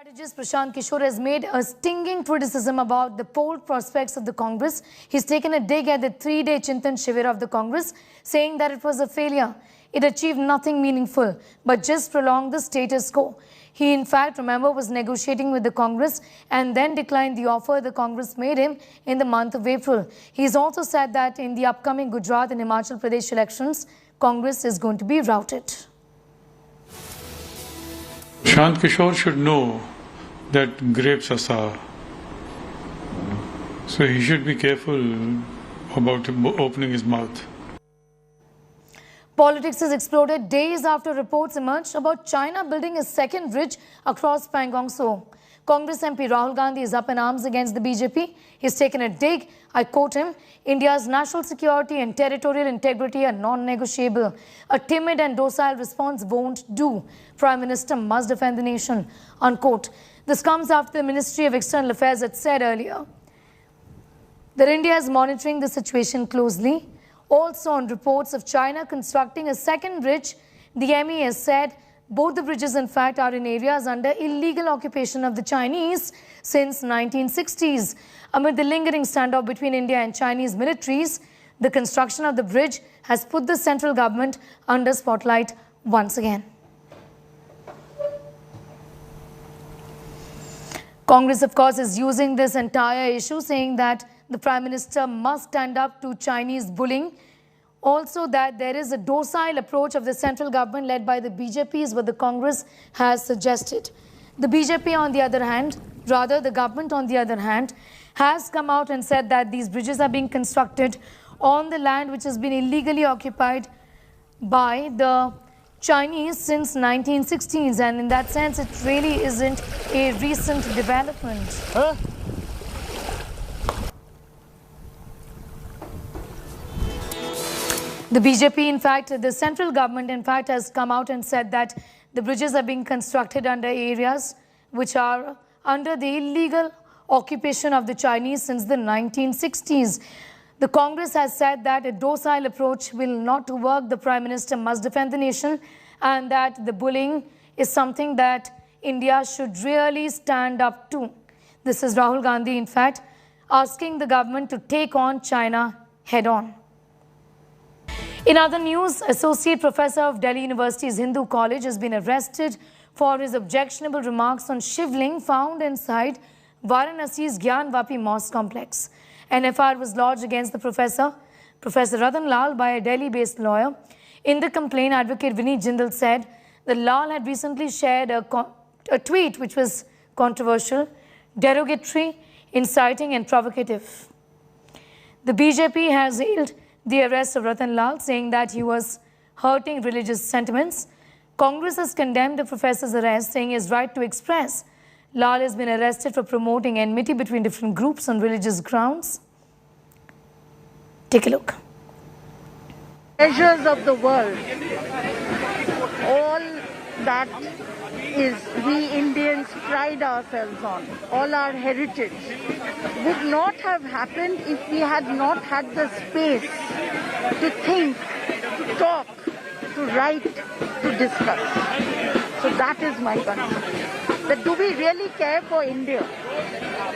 Strategist Prashant Kishore has made a stinging criticism about the poll prospects of the Congress. He's taken a dig at the three-day Chintan Shivir of the Congress, saying that it was a failure. It achieved nothing meaningful, but just prolonged the status quo. He, in fact, remember, was negotiating with the Congress and then declined the offer the Congress made him in the month of April. He's also said that in the upcoming Gujarat and Himachal Pradesh elections, Congress is going to be routed. Prashant Kishore should know that grapes are sour. So he should be careful about opening his mouth. Politics has exploded days after reports emerged about China building a second bridge across Pangong Tso. Congress MP Rahul Gandhi is up in arms against the BJP. He's taken a dig. I quote him, India's national security and territorial integrity are non-negotiable. A timid and docile response won't do. Prime Minister must defend the nation, unquote. This comes after the Ministry of External Affairs had said earlier that India is monitoring the situation closely. Also on reports of China constructing a second bridge, the ME has said both the bridges in fact are in areas under illegal occupation of the Chinese since 1960s. Amid the lingering standoff between India and Chinese militaries, the construction of the bridge has put the central government under spotlight once again. Congress, of course, is using this entire issue, saying that the Prime Minister must stand up to Chinese bullying. Also that there is a docile approach of the central government led by the BJP is what the Congress has suggested. The BJP on the other hand, rather the government on the other hand, has come out and said that these bridges are being constructed on the land which has been illegally occupied by the Chinese since 1960s, and in that sense it really isn't a recent development. The BJP, in fact, the central government, in fact, has come out and said that the bridges are being constructed under areas which are under the illegal occupation of the Chinese since the 1960s. The Congress has said that a docile approach will not work. The Prime Minister must defend the nation, and that the bullying is something that India should really stand up to. This is Rahul Gandhi, in fact, asking the government to take on China head-on. In other news, Associate Professor of Delhi University's Hindu College has been arrested for his objectionable remarks on shivling found inside Varanasi's Gyanvapi Mosque complex. An FIR was lodged against the professor, Professor Ratan Lal, by a Delhi-based lawyer. In the complaint, Advocate Vineet Jindal said that Lal had recently shared a tweet which was controversial, derogatory, inciting and provocative. The BJP has hailed the arrest of Ratan Lal, saying that he was hurting religious sentiments. Congress has condemned the professor's arrest, saying his right to express. Lal has been arrested for promoting enmity between different groups on religious grounds. Take a look. Treasures of the world, all that is we Indians pride ourselves on, all our heritage, would not have happened if we had not had the space to think, to talk, to write, to discuss. So that is my concern. That do we really care for India?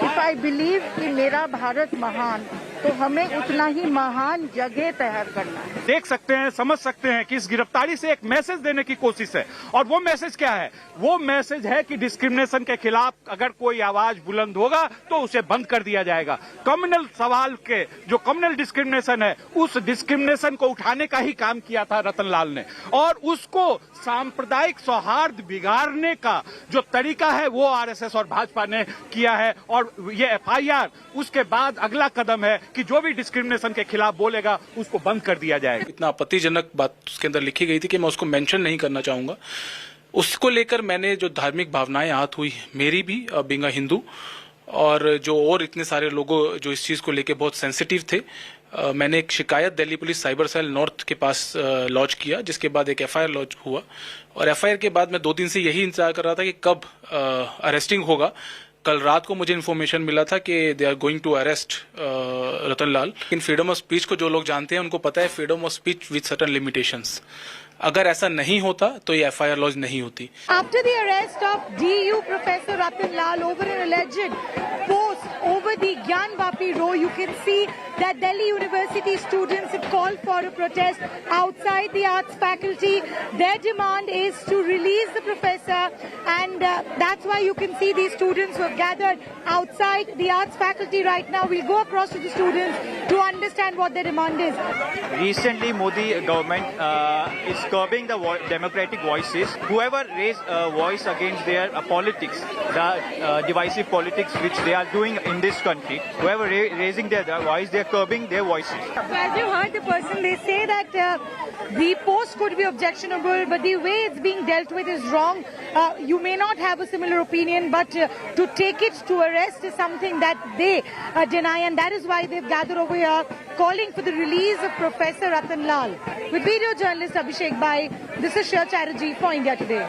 If I believe कि मेरा भारत महान, तो हमें उतना ही महान जगह तैयार करना है। देख सकते हैं, समझ सकते हैं कि इस गिरफ्तारी से एक मैसेज देने की कोशिश है, और वो मैसेज क्या है? वो मैसेज है कि डिस्क्रिमिनेशन के खिलाफ अगर कोई आवाज बुलंद होगा तो उसे बंद कर दिया जाएगा। कम्युनल सवाल के जो कम्युनल डिस्क्रिमिनेशन है, उस डिस्क्रिमिनेशन को उठाने का ही काम किया था रतन लाल ने, और उसको सांप्रदायिक सौहार्द बिगाड़ने का जो तरीका है वो आरएसएस और भाजपा ने किया है, और ये एफआईआर उसके बाद अगला कदम है कि जो भी डिस्क्रिमिनेशन के खिलाफ बोलेगा उसको बंद कर दिया जाएगा। इतना आपत्तिजनक बात उसके अंदर लिखी गई थी कि मैं उसको मेंशन नहीं करना चाहूंगा। उसको लेकर मैंने जो धार्मिक भावनाएं आहत हुई, मेरी भी बीइंग अ हिंदू, और जो और इतने सारे लोगों जो इस चीज को लेकर बहुत सेंसिटिव थे, मैंने एक शिकायत Delhi police cyber cell north के पास लॉन्च किया, जिसके बाद एक एफआईआर लॉन्च हुआ, और एफआईआर के बाद मैं 2 दिन से यही इंतजार कर रहा था कि कब अरेस्टिंग होगा। कल रात को मुझे इन्फॉर्मेशन मिला था कि they are going to arrest Ratan Lal. इन फ्रीडम ऑफ स्पीच को जो लोग जानते हैं उनको पता है freedom of speech with certain limitations. अगर ऐसा नहीं होता तो ये FIR लॉन्च नहीं होती। After the arrest of DU Professor Ratan Lal over an alleged post over the Gyanvapi row, you can see that Delhi University students have called for a protest outside the arts faculty. Their demand is to release the professor, and that's why you can see these students who have gathered outside the arts faculty right now. We'll go across to the students to understand what their demand is. Recently, Modi government is curbing the democratic voices. Whoever raise a voice against their politics, the divisive politics which they are doing in this country, whoever raising their voice, they are curbing their voices. So as you heard the person, they say that the post could be objectionable, but the way it's being dealt with is wrong. You may not have a similar opinion, but to take it to arrest is something that they deny, and that is why they've gathered over here calling for the release of Professor Ratan Lal. With video journalist Abhishek Bai, this is Shir Chatterjee for India Today.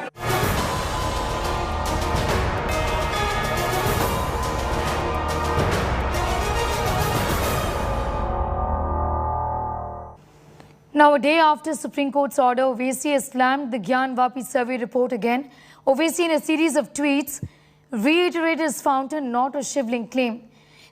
Now, a day after Supreme Court's order, Owaisi has slammed the Gyanvapi survey report again. Owaisi, in a series of tweets, reiterated his fountain not a shivling claim.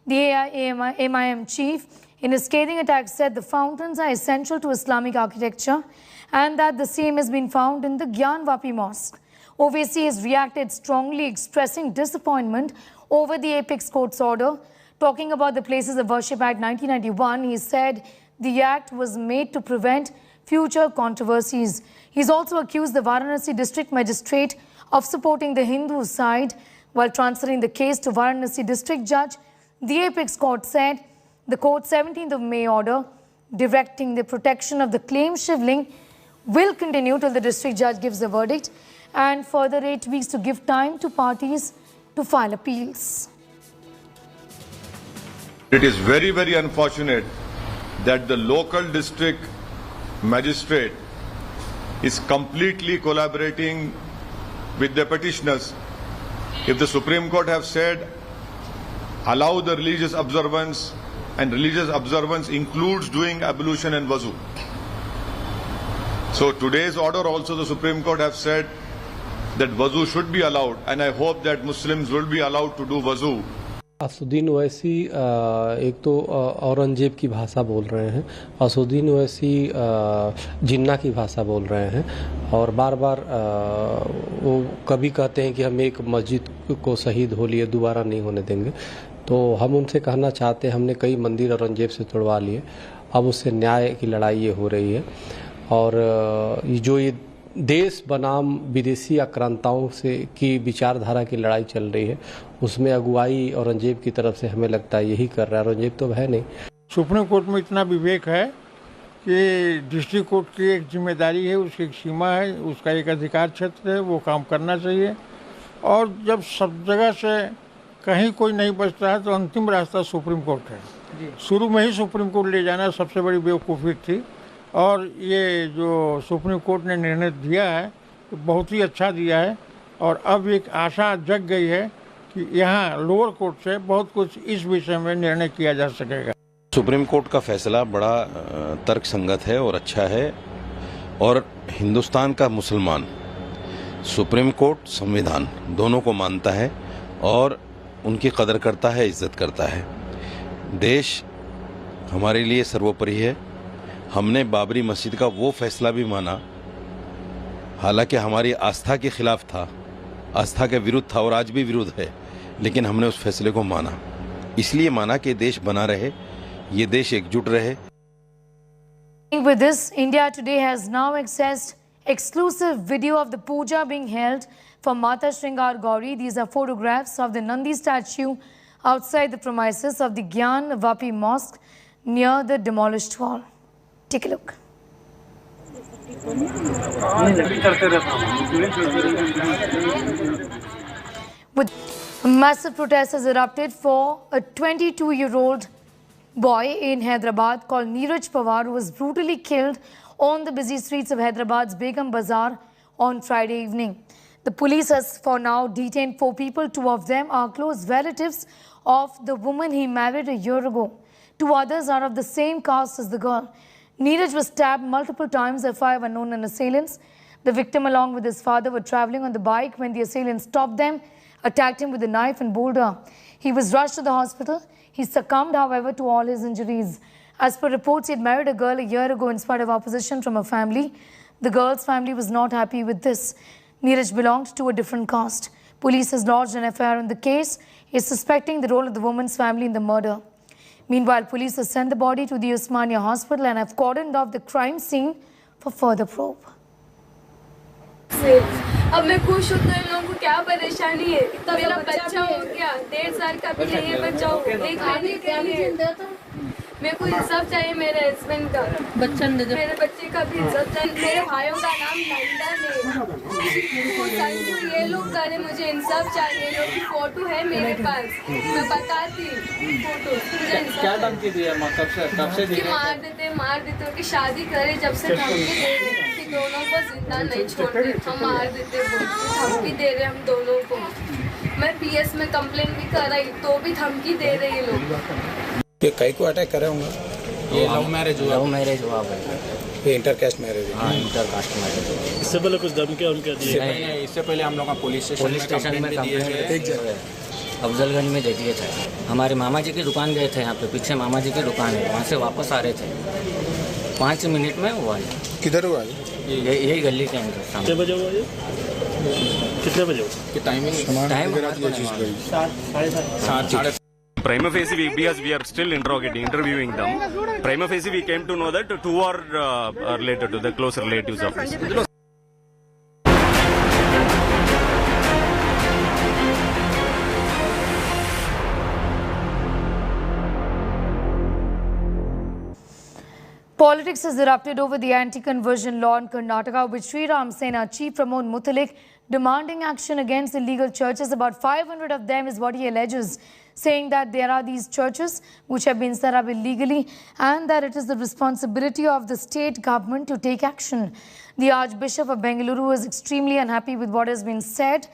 The MIM chief, in a scathing attack, said the fountains are essential to Islamic architecture and that the same has been found in the Gyanvapi Mosque. Owaisi has reacted strongly, expressing disappointment over the apex court's order. Talking about the Places of Worship Act 1991, he said the act was made to prevent future controversies. He's also accused the Varanasi district magistrate of supporting the Hindu side while transferring the case to Varanasi district judge. The apex court said the court's 17th of May order directing the protection of the claimed shivling will continue till the district judge gives the verdict, and further 8 weeks to give time to parties to file appeals. It is very, very unfortunate that the local district magistrate is completely collaborating with the petitioners. If the Supreme Court have said allow the religious observance, and religious observance includes doing ablution and wuzu. So today's order also the Supreme Court have said that wuzu should be allowed, and I hope that Muslims will be allowed to do wuzu. Asaduddin Owaisi एक तो औरंगजेब की भाषा बोल रहे हैं, असुद्दीन ओवैसी जिन्ना की भाषा बोल रहे हैं, और बार बार वो कभी कहते हैं कि हम एक मस्जिद को शहीद हो लिए दोबारा नहीं होने देंगे। तो हम उनसे कहना चाहते हैं, हमने कई मंदिर औरंगजेब से तोड़वा लिए, अब उससे न्याय की लड़ाई ये हो रही है, और जो ये देश बनाम विदेशी आक्रांताओं से की विचारधारा की लड़ाई चल रही है, उसमें अगुवाई औरंगजेब की तरफ से हमें लगता है यही कर रहा है। औरंगजेब तो है नहीं। सुप्रीम कोर्ट में इतना विवेक है कि डिस्ट्रिक्ट कोर्ट की एक जिम्मेदारी है, उसकी एक सीमा है, उसका एक अधिकार क्षेत्र है, वो काम करना चाहिए। और जब सब जगह से कहीं कोई नहीं बचता है तो अंतिम रास्ता सुप्रीम कोर्ट है। शुरू में ही सुप्रीम कोर्ट ले जाना सबसे बड़ी बेवकूफ़ी थी, और ये जो सुप्रीम कोर्ट ने निर्णय दिया है तो बहुत ही अच्छा दिया है, और अब एक आशा जग गई है कि यहाँ लोअर कोर्ट से बहुत कुछ इस विषय में निर्णय किया जा सकेगा। सुप्रीम कोर्ट का फैसला बड़ा तर्कसंगत है और अच्छा है, और हिंदुस्तान का मुसलमान सुप्रीम कोर्ट संविधान दोनों को मानता है और उनकी कदर करता है, इज्जत करता है। देश हमारे लिए सर्वोपरि है। हमने बाबरी मस्जिद का वो फैसला भी माना, हालांकि हमारी आस्था के खिलाफ था, आस्था के विरुद्ध था और आज भी विरुद्ध है, लेकिन हमने उस फैसले को माना। इसलिए माना कि देश बना रहे, ये देश एकजुट रहे। With this, India Today has now accessed exclusive video of the puja being held for Mata Shringar Gauri. These are photographs of the Nandi statue outside the premises of the Gyanvapi Mosque near the demolished wall. Take a look. With massive protests has erupted for a 22-year-old boy in Hyderabad called Neeraj Pawar, who was brutally killed on the busy streets of Hyderabad's Begum Bazaar on Friday evening. The police has for now detained 4 people. 2 of them are close relatives of the woman he married a year ago. 2 others are of the same caste as the girl. Neeraj was stabbed multiple times by 5 unknown assailants. The victim, along with his father, were traveling on the bike when the assailants stopped them, attacked him with a knife and boulder. He was rushed to the hospital. He succumbed, however, to all his injuries. As per reports, he had married a girl a year ago in spite of opposition from her family. The girl's family was not happy with this. Neeraj belonged to a different caste. Police has lodged an FIR on the case. He is suspecting the role of the woman's family in the murder. Meanwhile, police have sent the body to the Osmania hospital and have cordoned off the crime scene for further probe. अब मैं खुश हूँ तो इन लोगों को क्या परेशानी है? मेरा बच्चा हो गया, 1.5 साल का भी नहीं है बच्चा हो, एक महीने का है। मेरे को इंसाफ चाहिए मेरे हस्बैंड का, मेरे बच्चे का भी इज्जत चाहिए। मेरे भाइयों का नाम लंदन है। ये लोग करे, मुझे इंसाफ चाहिए। लोग की फोटो है मेरे पास, मैं बताती फोटो। क्या धमकी दी है? कब से दी? मार देते उनकी शादी करे, जब से धमकी दे रहे कि दोनों को जिंदा नहीं छोड़ते, हम मार देते। धमकी दे रहे हम दोनों को। मैं PS में कंप्लेन भी कर रही तो भी धमकी दे रहे ये लोग। ये कई को अटैक करे होंगे? ये लव मैरिज हुआ भाई। ये इंटरकास्ट मैरिज है। हाँ, इंटरकास्ट मैरिज है। इससे पहले कुछ धमकियां उनके दिए? इससे पहले हम लोग पुलिस स्टेशन में कंप्लेंट दिए थे। अफजलगंज में दे दिए थे। हमारे मामा जी की दुकान गए थे, यहाँ पे पीछे मामा जी की दुकान है, वहाँ से वापस आ रहे थे। 5 मिनट में हुआ। किधर हुआ? यही गली के अंदर। कितने बजे हुआ ये? कितने बजे हुआ? Timing 7:30। Prima facie, because we are still interviewing them. Prima facie, we came to know that 2 are related to the close relatives of us. Politics has erupted over the anti-conversion law in Karnataka, with Sri Ram Sena chief Pramod Muthalik demanding action against illegal churches. About 500 of them is what he alleges, saying that there are these churches which have been set up illegally and that it is the responsibility of the state government to take action. The Archbishop of Bengaluru is extremely unhappy with what has been said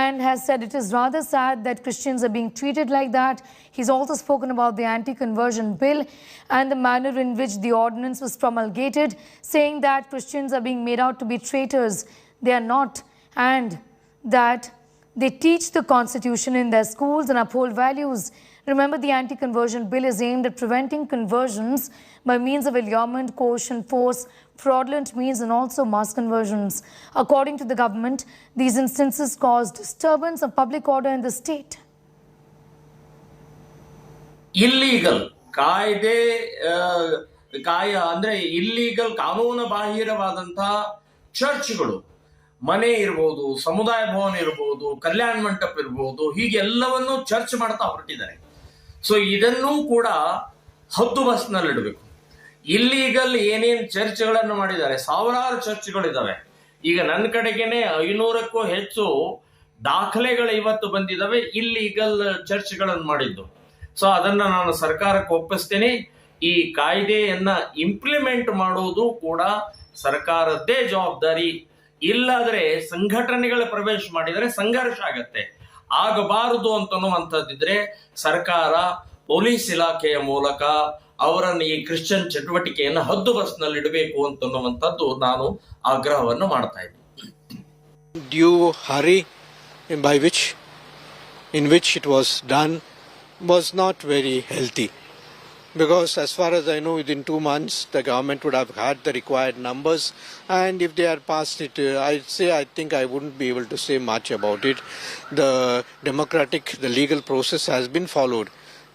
and has said it is rather sad that Christians are being treated like that. He's also spoken about the anti-conversion bill and the manner in which the ordinance was promulgated, saying that Christians are being made out to be traitors. They are not, and that they teach the Constitution in their schools and uphold values. Remember, the anti-conversion bill is aimed at preventing conversions by means of allurement, coercion, force, fraudulent means and also mass conversions. According to the government, these instances cause disturbance of public order in the state. Illegal ಅಂದ್ರೆ illegal ಕಾನೂನು ಬಾಹಿರವಾದಂತಹ ಚರ್ಚ್ಗಳು, ಮನೆ ಇರಬಹುದು, ಸಮುದಾಯ ಭವನ ಇರಬಹುದು, ಕಲ್ಯಾಣ ಮಂಟಪ ಇರಬಹುದು, ಹೀಗೆಲ್ಲವನ್ನೂ church ಮಾಡ್ತಾ ಹೊರಟಿದ್ದಾರೆ. So ಇದನ್ನೂ ಕೂಡ ಹದ್ದು ಬಸ್ನಲ್ಲಿಡಬೇಕು. ಇಲ್ಲೀಗಲ್ ಏನೇನು ಚರ್ಚ್ಗಳನ್ನು ಮಾಡಿದ್ದಾರೆ, ಸಾವಿರಾರು ಚರ್ಚ್ಗಳಿದ್ದಾವೆ. ಈಗ ನನ್ನ ಕಡೆಗೇನೆ 500ಕ್ಕೂ ಹೆಚ್ಚು ದಾಖಲೆಗಳು ಇವತ್ತು ಬಂದಿದ್ದಾವೆ ಇಲ್ಲೀಗಲ್ ಚರ್ಚ್ಗಳನ್ನು ಮಾಡಿದ್ದು. ಸೊ ಅದನ್ನ ನಾನು ಸರ್ಕಾರಕ್ಕೆ ಒಪ್ಪಿಸ್ತೇನೆ. ಈ ಕಾಯ್ದೆಯನ್ನ ಇಂಪ್ಲಿಮೆಂಟ್ ಮಾಡುವುದು ಕೂಡ ಸರ್ಕಾರದ್ದೇ ಜವಾಬ್ದಾರಿ. ಇಲ್ಲಾದ್ರೆ ಸಂಘಟನೆಗಳ ಪ್ರವೇಶ ಮಾಡಿದರೆ ಸಂಘರ್ಷ ಆಗತ್ತೆ, ಆಗಬಾರದು ಅಂತನ್ನುವಂಥದ್ದಿದ್ರೆ ಸರ್ಕಾರ ಪೊಲೀಸ್ ಇಲಾಖೆಯ ಮೂಲಕ ಅವರನ್ನು ಈ ಕ್ರಿಶ್ಚಿಯನ್ ಚಟುವಟಿಕೆಯನ್ನು ಹದ್ದು ಬಸ್ನಲ್ಲಿ ಇಡಬೇಕು ಅಂತನ್ನುವಂಥದ್ದು ನಾನು ಆಗ್ರಹವನ್ನು ಮಾಡ್ತಾ ಇದ್ದೀನಿ. Due hurry in which it was done was not very healthy, because as far as I know, within 2 months the government would have had the required numbers, and if they had passed it, I think I wouldn't be able to say much about it. The legal process has been followed,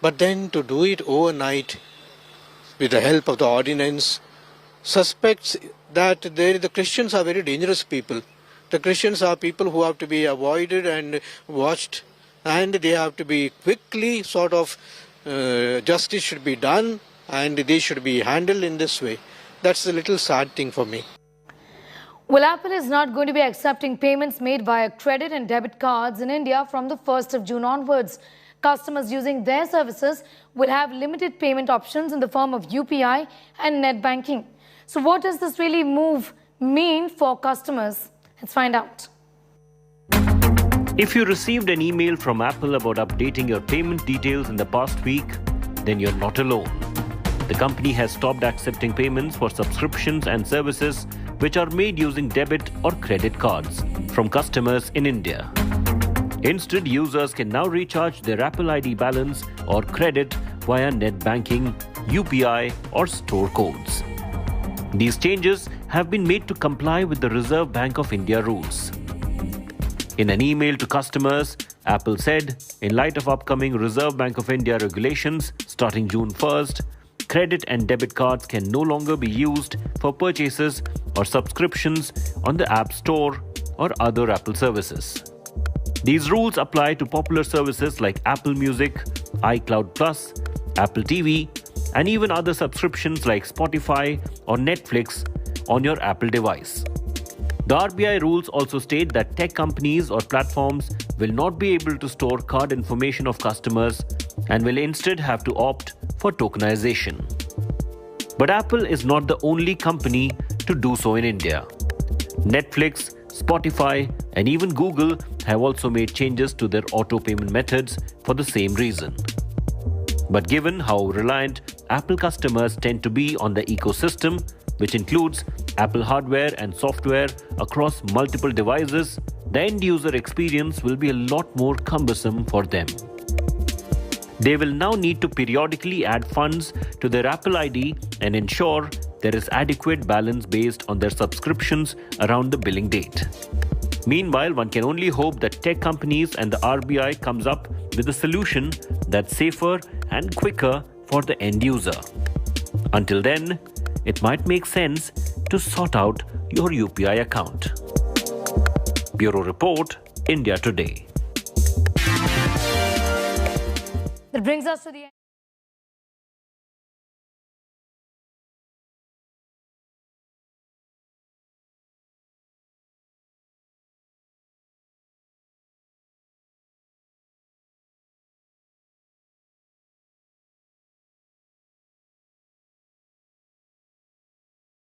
but then to do it overnight with the help of the ordinance suspects that the Christians are very dangerous people. The Christians are people who have to be avoided and watched, and they have to be quickly justice should be done, and they should be handled in this way. That's a little sad thing for me. Well, Apple is not going to be accepting payments made via credit and debit cards in India from the 1st of June onwards. Customers using their services will have limited payment options in the form of UPI and net banking. So what does this really move mean for customers? Let's find out. If you received an email from Apple about updating your payment details in the past week, then you're not alone. The company has stopped accepting payments for subscriptions and services which are made using debit or credit cards from customers in India. Instead, users can now recharge their Apple ID balance or credit via net banking, UPI or store codes. These changes have been made to comply with the Reserve Bank of India rules. In an email to customers, Apple said, in light of upcoming Reserve Bank of India regulations starting June 1st, credit and debit cards can no longer be used for purchases or subscriptions on the App Store or other Apple services. These rules apply to popular services like Apple Music, iCloud Plus, Apple TV, and even other subscriptions like Spotify or Netflix on your Apple device. The RBI rules also state that tech companies or platforms will not be able to store card information of customers and will instead have to opt for tokenization. But Apple is not the only company to do so in India. Netflix, Spotify, and even Google have also made changes to their auto payment methods for the same reason. But given how reliant Apple customers tend to be on the ecosystem, which includes Apple hardware and software across multiple devices, the end-user experience will be a lot more cumbersome for them. They will now need to periodically add funds to their Apple ID and ensure there is adequate balance based on their subscriptions around the billing date. Meanwhile, one can only hope that tech companies and the RBI comes up with a solution that's safer and quicker for the end user. Until then, it might make sense to sort out your UPI account. Bureau Report, India Today. That brings us to the end.